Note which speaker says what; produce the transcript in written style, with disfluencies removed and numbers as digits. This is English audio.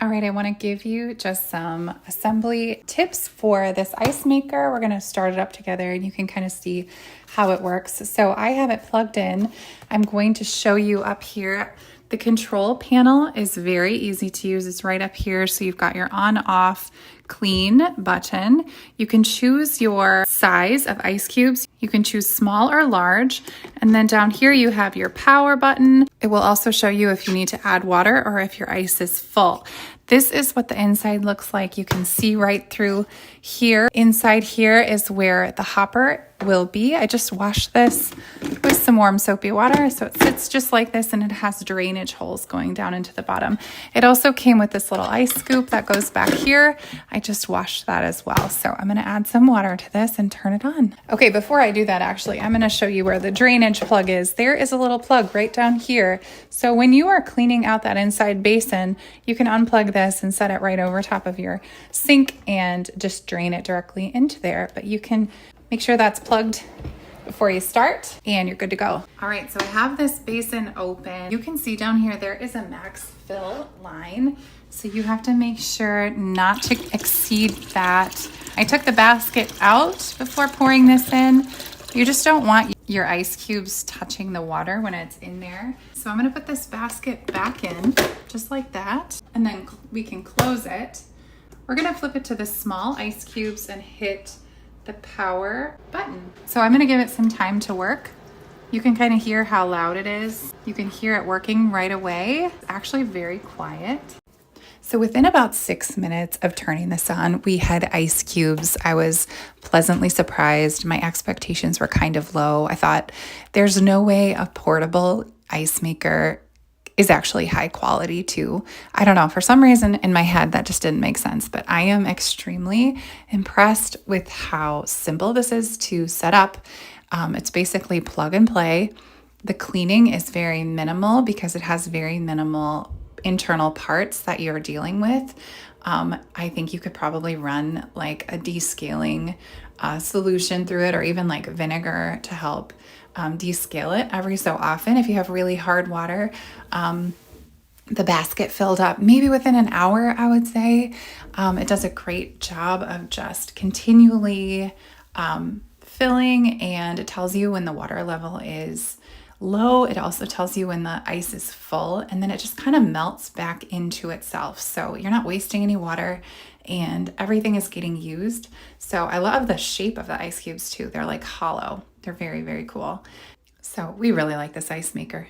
Speaker 1: All right, I want to give you just some assembly tips for this ice maker. We're going to start it up together and you can kind of see how it works. So I have it plugged in. I'm going to show you up here. The control panel is very easy to use. It's right up here. So you've got your on, off, clean button. You can choose your size of ice cubes. You can choose small or large. And then down here you have your power button. It will also show you if you need to add water or if your ice is full. This is what the inside looks like. You can see right through here. Inside here is where the hopper will be. I just washed this with some warm soapy water. So it sits just like this and it has drainage holes going down into the bottom. It also came with this little ice scoop that goes back here. I just washed that as well. So I'm gonna add some water to this and turn it on. Okay, before I do that, actually, I'm gonna show you where the drainage plug is. There is a little plug right down here. So when you are cleaning out that inside basin, you can unplug this and set it right over top of your sink and just drain it directly into there. But you can make sure that's plugged before you start and you're good to go. All right, so I have this basin open. You can see down here, there is a max fill line. So you have to make sure not to exceed that. I took the basket out before pouring this in. You just don't want your ice cubes touching the water when it's in there. So I'm gonna put this basket back in just like that. And then we can close it. We're gonna flip it to the small ice cubes and hit the power button. So I'm gonna give it some time to work. You can kind of hear how loud it is. You can hear it working right away. It's actually very quiet. So within about 6 minutes of turning this on, we had ice cubes. I was pleasantly surprised. My expectations were kind of low. I thought there's no way a portable ice maker is actually high quality too. I don't know, for some reason in my head that just didn't make sense, but I am extremely impressed with how simple this is to set up. It's basically plug and play. The cleaning is very minimal because it has very minimal internal parts that you're dealing with. I think you could probably run like a descaling solution through it, or even like vinegar to help descale it every so often. If you have really hard water, the basket filled up maybe within an hour, I would say. It does a great job of just continually filling, and it tells you when the water level is low. It also tells you when the ice is full, and then it just kind of melts back into itself. So you're not wasting any water and everything is getting used. So I love the shape of the ice cubes too. They're like hollow. They're very, very cool. So we really like this ice maker.